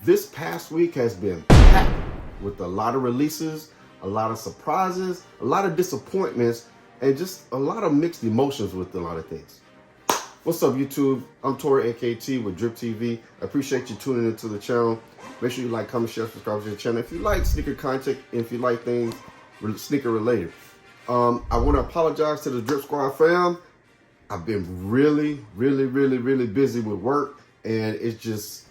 This past week has been packed with a lot of releases, a lot of surprises, a lot of disappointments, and just a lot of mixed emotions with a lot of things. What's up, YouTube? I'm Tori AKT with DRIPP TV. I appreciate you tuning into the channel. Make sure you like, comment, share, subscribe to the channel. If you like sneaker content, if you like things sneaker related. I want to apologize to the DRIPP Squad fam. I've been really busy with work, and it's just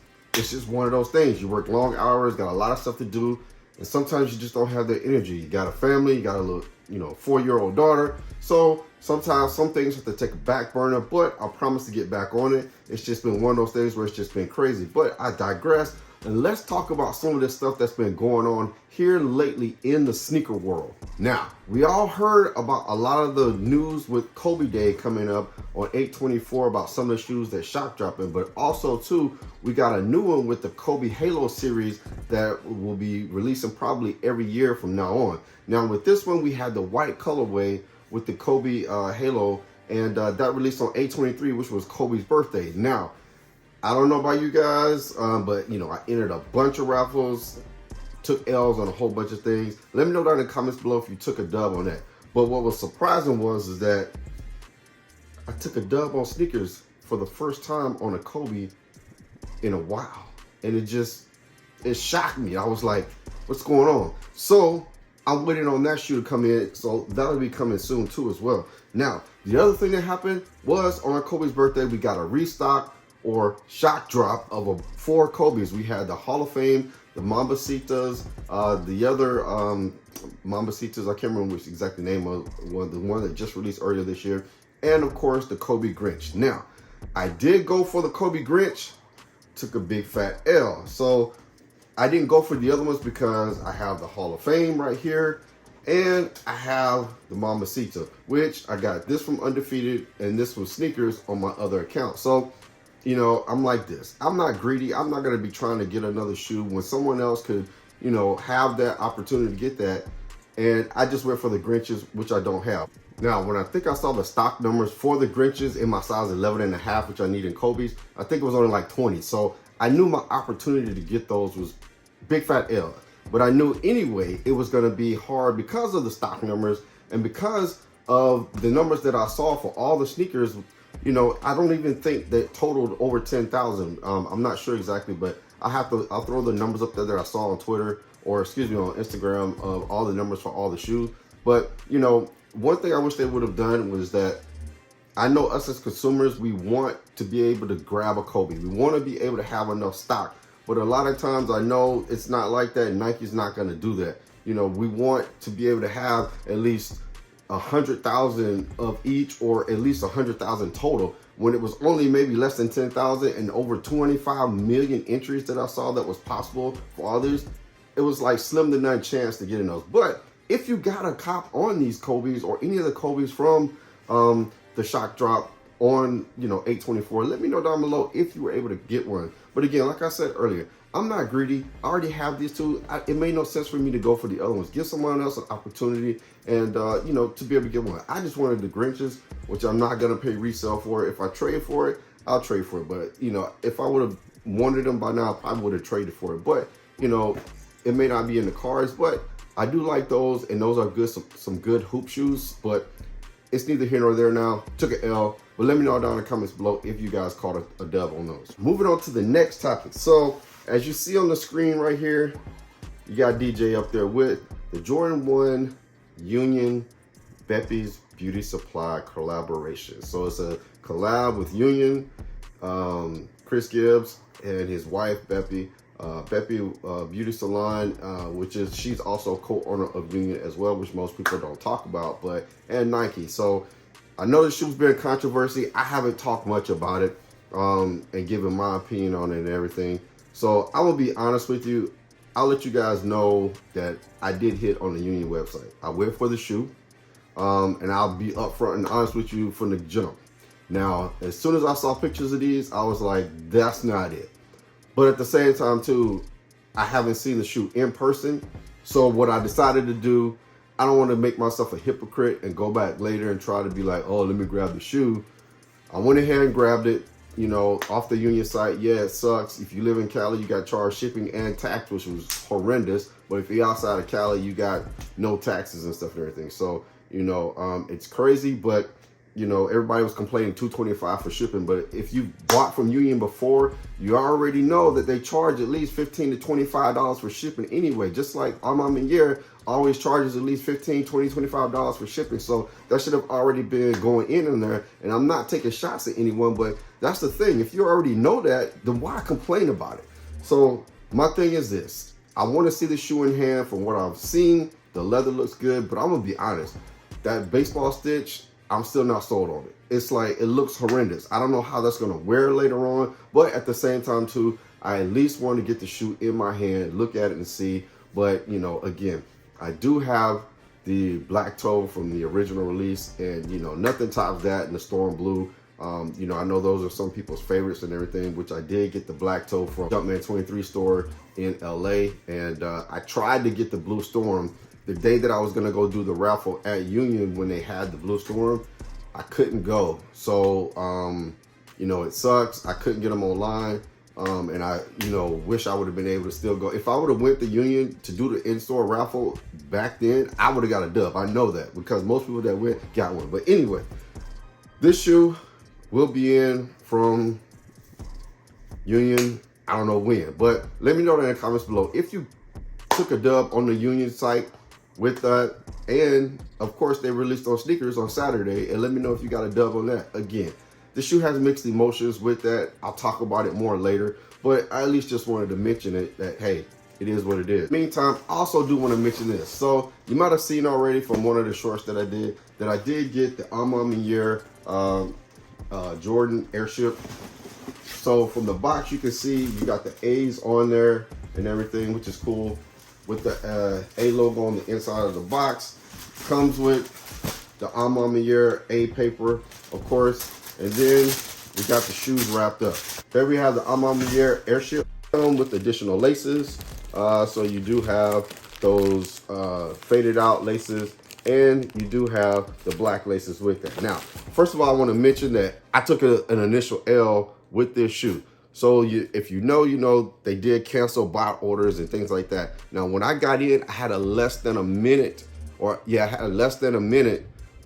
one of those things. You work long hours, got a lot of stuff to do, and sometimes you just don't have the energy. You got a family, you got a little, 4-year-old daughter. So sometimes some things have to take a back burner, but I promise to get back on it. It's just been one of those things where it's just been crazy. But I digress, and let's talk about some of this stuff that's been going on here lately in the sneaker world. Now, we all heard about a lot of the news with Kobe Day coming up on 8/24 about some of the shoes that shock dropping, but also too, we got a new one with the Kobe Halo series that will be releasing probably every year from now on. Now with this one, we had the white colorway with the Kobe Halo, and that released on 8/23, which was Kobe's birthday. Now, I don't know about you guys, but I entered a bunch of raffles, took L's on a whole bunch of things. Let me know down in the comments below if you took a dub on that. But what was surprising is that I took a dub on sneakers for the first time on a Kobe in a while. And it shocked me. I was like, what's going on? So I'm waiting on that shoe to come in. So that'll be coming soon too as well. Now, the other thing that happened was on Kobe's birthday, we got a restock or shock drop of 4 Kobe's. We had the Hall of Fame, the Mambacitas, the other Mambacitas, I can't remember which exact name of the one that just released earlier this year, and of course the Kobe Grinch. Now, I did go for the Kobe Grinch, took a big fat L. So I didn't go for the other ones because I have the Hall of Fame right here, and I have the Mambacita, which I got this from Undefeated, and this was sneakers on my other account. So I'm like this. I'm not greedy. I'm not going to be trying to get another shoe when someone else could, have that opportunity to get that. And I just went for the Grinches, which I don't have. Now, when I think I saw the stock numbers for the Grinches in my size 11.5, which I need in Kobe's, I think it was only like 20. So I knew my opportunity to get those was big fat L. But I knew anyway it was going to be hard because of the stock numbers and because of the numbers that I saw for all the sneakers. I don't even think that totaled over 10,000. I'm not sure exactly, but I'll throw the numbers up there that I saw on Twitter, or excuse me, on Instagram, of all the numbers for all the shoes. But, one thing I wish they would have done was that I know us as consumers, we want to be able to grab a Kobe. We want to be able to have enough stock. But a lot of times I know it's not like that. Nike's not going to do that. We want to be able to have at least 100,000 of each, or at least 100,000 total, when it was only maybe less than 10,000 and over 25 million entries that I saw that was possible for others. It was like slim to none chance to get in those. But if you got a cop on these Kobe's or any of the Kobe's from the shock drop on 8/24, let me know down below if you were able to get one. But again, like I said earlier, I'm not greedy. I already have these two. It made no sense for me to go for the other ones. Give someone else an opportunity and, to be able to get one. I just wanted the Grinches, which I'm not going to pay resale for. If I trade for it, I'll trade for it. But, if I would have wanted them by now, I probably would have traded for it. But, it may not be in the cards, but I do like those, and those are good, some good hoop shoes. But it's neither here nor there now. Took an L. But let me know down in the comments below if you guys caught a dub on those. Moving on to the next topic. So, as you see on the screen right here, you got DJ up there with the Jordan 1 Union Bephies Beauty Supply collaboration. So it's a collab with Union, Chris Gibbs, and his wife, Bephies Beauty Salon, she's also co-owner of Union as well, which most people don't talk about, and Nike. So I know the shoe's been a controversy. I haven't talked much about it and given my opinion on it and everything. So I'm gonna be honest with you. I'll let you guys know that I did hit on the Union website. I went for the shoe, and I'll be upfront and honest with you from the jump. Now, as soon as I saw pictures of these, I was like, that's not it. But at the same time too, I haven't seen the shoe in person. So what I decided to do, I don't want to make myself a hypocrite and go back later and try to be like, oh, let me grab the shoe. I went ahead and grabbed it. you know, off the Union site, yeah, it sucks. If you live in Cali, you got charged shipping and tax, which was horrendous. But if you're outside of Cali, you got no taxes and stuff and everything. So, you know, it's crazy, but you know, everybody was complaining $225 for shipping, but if you bought from Union before, you already know that they charge at least $15 to $25 for shipping anyway. Just like Armand always charges at least $15, $20, $25 for shipping. So that should have already been going in there. And I'm not taking shots at anyone, but that's the thing. If you already know that, then why complain about it? So my thing is this. I want to see the shoe in hand. From what I've seen, the leather looks good, but I'm going to be honest. That baseball stitch, I'm still not sold on it. It's like, it looks horrendous. I don't know how that's gonna wear later on, but at the same time too, I at least want to get the shoe in my hand, look at it and see. But you know, again, I do have the black toe from the original release, and you know, nothing tops that in the storm blue. You know, I know those are some people's favorites and everything, which I did get the black toe from Jumpman 23 store in LA. And I tried to get the blue storm the day that I was gonna go do the raffle at Union when they had the blue storm. I couldn't go. So, you know, it sucks. I couldn't get them online. And I, you know, wish I would have been able to still go. If I would have went to Union to do the in-store raffle back then, I would have got a dub. I know that because most people that went got one. But anyway, this shoe will be in from Union. I don't know when, but let me know in the comments below if you took a dub on the Union site with that. And of course, they released on sneakers on Saturday, and let me know if you got a dub on that. Again, the shoe has mixed emotions with that. I'll talk about it more later, but I at least just wanted to mention it, that hey, it is what it is. Meantime, I also do want to mention this. So you might have seen already from one of the shorts that I did get the Armand Jordan Airship. So from the box, you can see you got the A's on there and everything, which is cool. With the A logo on the inside of the box. Comes with the Armand A paper, of course. And then we got the shoes wrapped up. There we have the Armand Airship with additional laces. So you do have those faded out laces, and you do have the black laces with it. Now, first of all, I want to mention that I took an initial L with this shoe. So if you know, they did cancel bot orders and things like that. Now, when I got in, I had a less than a minute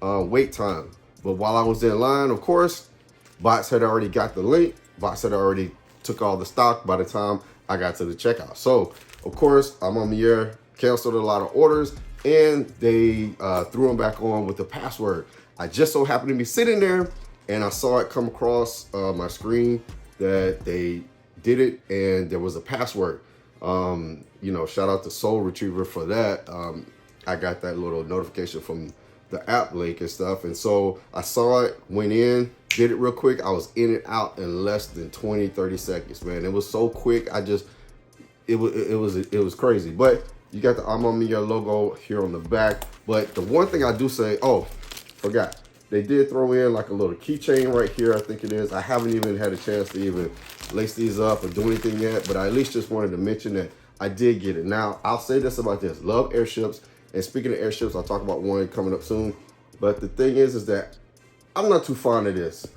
wait time. But while I was in line, of course, bots had already got the link. Bots had already took all the stock by the time I got to the checkout. So, of course, Armand canceled a lot of orders, and they threw them back on with the password. I just so happened to be sitting there, and I saw it come across my screen that they did it, and there was a password. You know, shout out to Soul Retriever for that. I got that little notification from the app link and stuff, and so I saw it, went in, did it real quick. I was in and out in less than 20-30 seconds, man. It was so quick. It was crazy. But you got the Armand logo here on the back. But the one thing I do say, oh, forgot. They did throw in like a little keychain right here, I think it is. I haven't even had a chance to even lace these up or do anything yet, but I at least just wanted to mention that I did get it. Now, I'll say this about this. Love airships. And speaking of airships, I'll talk about one coming up soon. But the thing is that I'm not too fond of this.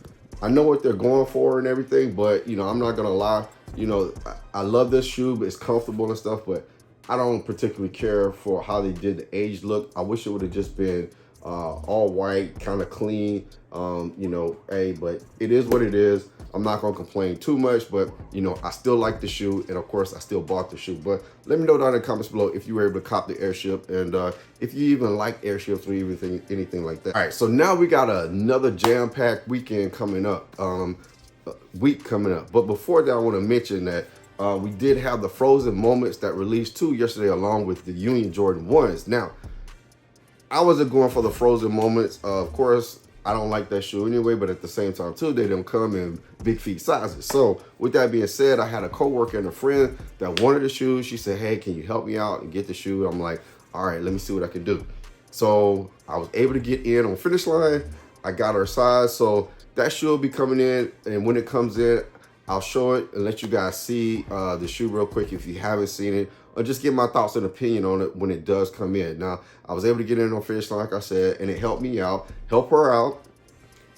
I know what they're going for and everything, but, you know, I'm not going to lie. You know, I love this shoe, but it's comfortable and stuff, but I don't particularly care for how they did the aged look. I wish it would have just been all white, kind of clean, you know, but it is what it is. I'm not gonna complain too much, but you know, I still like the shoe, and of course I still bought the shoe. But let me know down in the comments below if you were able to cop the Airship, and if you even like airships or anything like that. All right, so now we got another jam-packed weekend coming up, week coming up. But before that, I want to mention that we did have the Frozen Moments that released too yesterday, along with the Union Jordan 1s. Now, I wasn't going for the Frozen Moments. Of course, I don't like that shoe anyway, but at the same time too, they don't come in big feet sizes. So with that being said, I had a coworker and a friend that wanted the shoe. She said, hey, can you help me out and get the shoe? I'm like, all right, let me see what I can do. So I was able to get in on finish line. I got her size. So that shoe will be coming in, and when it comes in, I'll show it and let you guys see the shoe real quick if you haven't seen it, or just get my thoughts and opinion on it when it does come in. Now, I was able to get in on finish line, like I said, and it helped me out, help her out,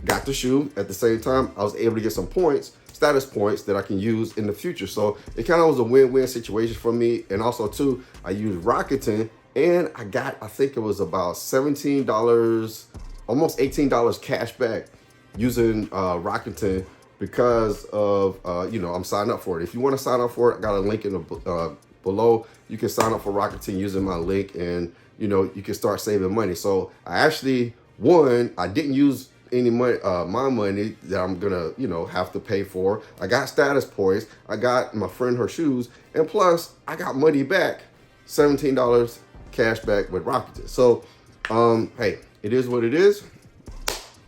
got the shoe. At the same time, I was able to get some points status points that I can use in the future. So it kind of was a win-win situation for me. And also too, I used Rakuten, and I got, I think it was about $17, almost $18 cash back using Rakuten because of, you know, I'm signing up for it. If you want to sign up for it, I got a link in the below. You can sign up for Rakuten using my link, and you know, you can start saving money. So I actually won. I didn't use any money, my money that I'm gonna, you know, have to pay for. I got status points. I got my friend her shoes, and plus I got money back, $17 cash back with Rakuten. So, hey, it is what it is.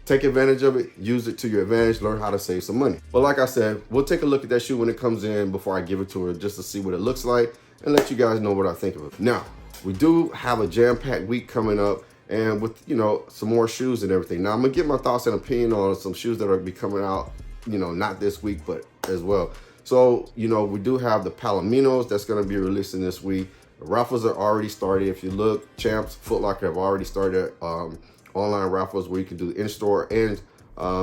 Take advantage of it, use it to your advantage, learn how to save some money. But like I said, we'll take a look at that shoe when it comes in before I give it to her, just to see what it looks like and let you guys know what I think of it. Now, we do have a jam-packed week coming up, and with, you know, some more shoes and everything. Now, I'm gonna get my thoughts and opinion on some shoes that are be coming out, you know, not this week, but as well. So, you know, we do have the Palominos that's gonna be releasing this week. The raffles are already started. If you look, Champs, Foot Locker have already started online raffles where you can do in-store and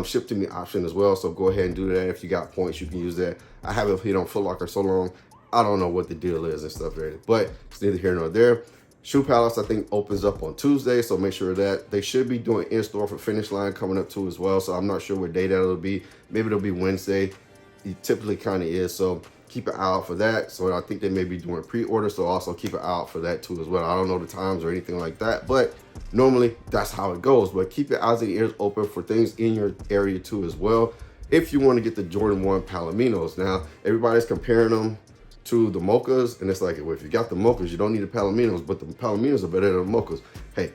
ship to me option as well. So go ahead and do that. If you got points, you can use that. I haven't hit on Foot Locker so long, I don't know what the deal is and stuff there, but it's neither here nor there. Shoe Palace, I think, opens up on Tuesday, so make sure that they should be doing in-store for Finish Line coming up too as well. So I'm not sure what day that'll be. Maybe it'll be Wednesday. It typically kind of is, so keep an eye out for that. So I think they may be doing pre-order, so also keep an eye out for that too as well. I don't know the times or anything like that, but normally that's how it goes. But keep your eyes and ears open for things in your area too as well, if you want to get the Jordan 1 Palominos. Now, everybody's comparing them to the Mochas, and it's like, well, if you got the Mochas, you don't need the Palominos, but the Palominos are better than the Mochas. Hey,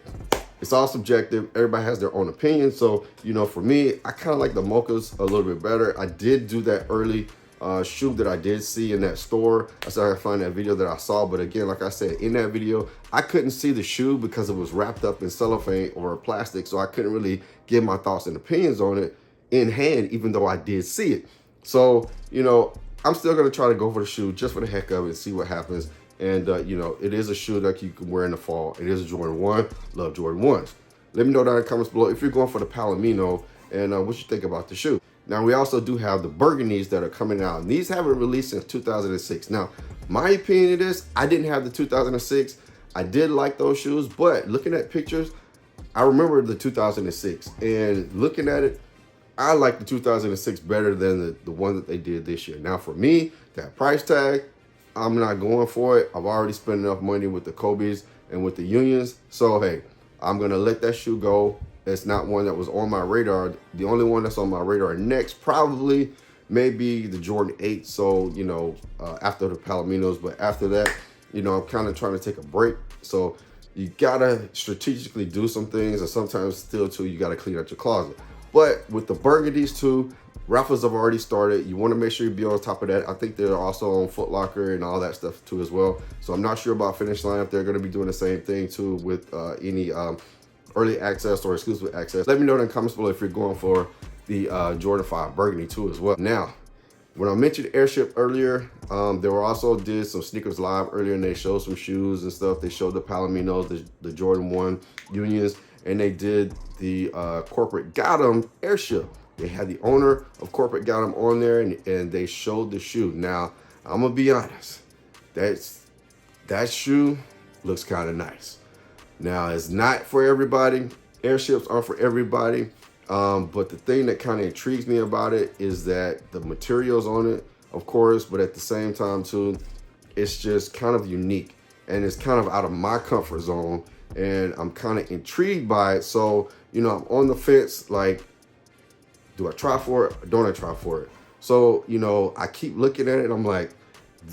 it's all subjective. Everybody has their own opinion. So, you know, for me, I kind of like the Mochas a little bit better. I did do that early shoe that I did see in that store. I started to find that video that I saw, but again, like I said, in that video, I couldn't see the shoe because it was wrapped up in cellophane or plastic, so I couldn't really give my thoughts and opinions on it in hand, even though I did see it. So, you know, I'm still gonna try to go for the shoe just for the heck of it and see what happens. And you know, it is a shoe that you can wear in the fall. It is a Jordan 1. Love Jordan 1s. Let me know down in the comments below if you're going for the Palomino and what you think about the shoe. Now, we also do have the burgundies that are coming out, and these haven't released since 2006. Now, my opinion is I didn't have the 2006. I did like those shoes, but looking at pictures, I remember the 2006, and looking at it, I like the 2006 better than the one that they did this year. Now, for me, that price tag, I'm not going for it. I've already spent enough money with the Kobe's and with the Unions. So, hey, I'm going to let that shoe go. It's not one that was on my radar. The only one that's on my radar next probably maybe the Jordan 8. So, you know, after the Palominos. But after that, you know, I'm kind of trying to take a break. So you got to strategically do some things. And sometimes still, too, you got to clean out your closet. But with the burgundies, too, raffles have already started. You want to make sure you be on top of that. I think they're also on Foot Locker and all that stuff too as well. So I'm not sure about Finish Line if they're going to be doing the same thing too with any early access or exclusive access. Let me know in the comments below if you're going for the Jordan 5 burgundy too as well. Now, when I mentioned Airship earlier, they were also did some sneakers live earlier, and they showed some shoes and stuff. They showed the Palominos, the Jordan 1 Unions, and they did the corporate Gotham Airship. They had the owner of corporate Gotham on there, and they showed the shoe. Now, I'm gonna be honest, that shoe looks kind of nice. Now, it's not for everybody. Airships aren't for everybody. But the thing that kind of intrigues me about it is that the materials on it, of course, but at the same time too, it's just kind of unique, and it's kind of out of my comfort zone, and I'm kind of intrigued by it. So, you know, I'm on the fence, like, do I try for it or don't I try for it? So, you know, I keep looking at it and I'm like,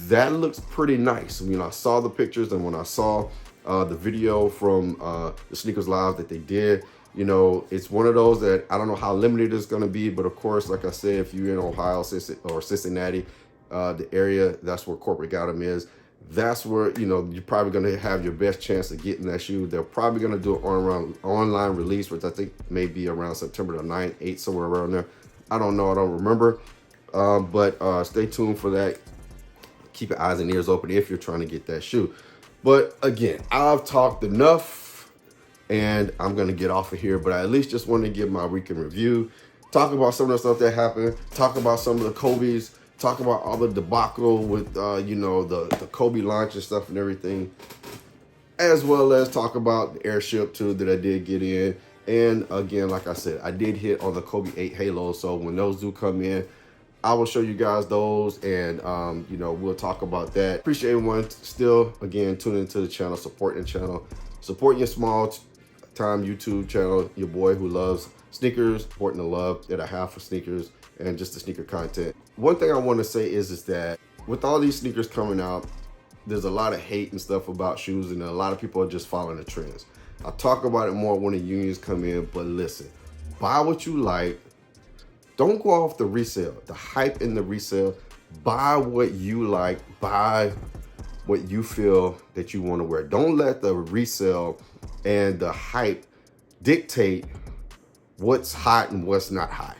that looks pretty nice. You know, I saw the pictures, and when I saw the video from the Sneakers Live that they did, you know, it's one of those that I don't know how limited it's going to be. But of course, like I said, if you're in Ohio or Cincinnati, the area, that's where corporate Gotham is. That's where, you know, you're probably going to have your best chance of getting that shoe. They're probably going to do an online release, which I think may be around September the 9th, 8th, somewhere around there. I don't know. I don't remember. But stay tuned for that. Keep your eyes and ears open if you're trying to get that shoe. But again, I've talked enough, and I'm going to get off of here. But I at least just want to give my week in review. talk about some of the stuff that happened, talk about some of the Kobe's, talk about all the debacle with, you know, the Kobe launch and stuff and everything, as well as talk about the Airship too that I did get in. And again, like I said, I did hit on the Kobe 8 Halo, so when those do come in, I will show you guys those, and you know, we'll talk about that. Appreciate everyone still, again, tuning into the channel, supporting the channel, supporting your small time YouTube channel, your boy who loves sneakers, supporting the love that I have for sneakers and just the sneaker content. One thing I want to say is that with all these sneakers coming out, there's a lot of hate and stuff about shoes, and a lot of people are just following the trends. I'll talk about it more when the unions come in, but listen, buy what you like. Don't go off the resale, the hype in the resale. Buy what you like, buy what you feel that you want to wear. Don't let the resale and the hype dictate what's hot and what's not hot.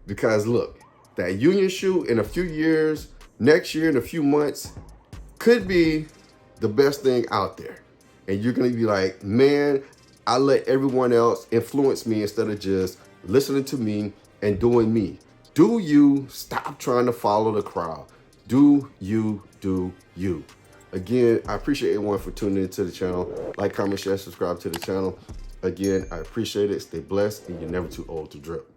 Because look, that union shoe in a few years, next year, in a few months, could be the best thing out there. And you're gonna be like, man, I let everyone else influence me instead of just listening to me and doing me. Do you. Stop trying to follow the crowd. Do you, do you. Again, I appreciate everyone for tuning into the channel. Like, comment, share, subscribe to the channel. Again, I appreciate it. Stay blessed, and you're never too old to drip.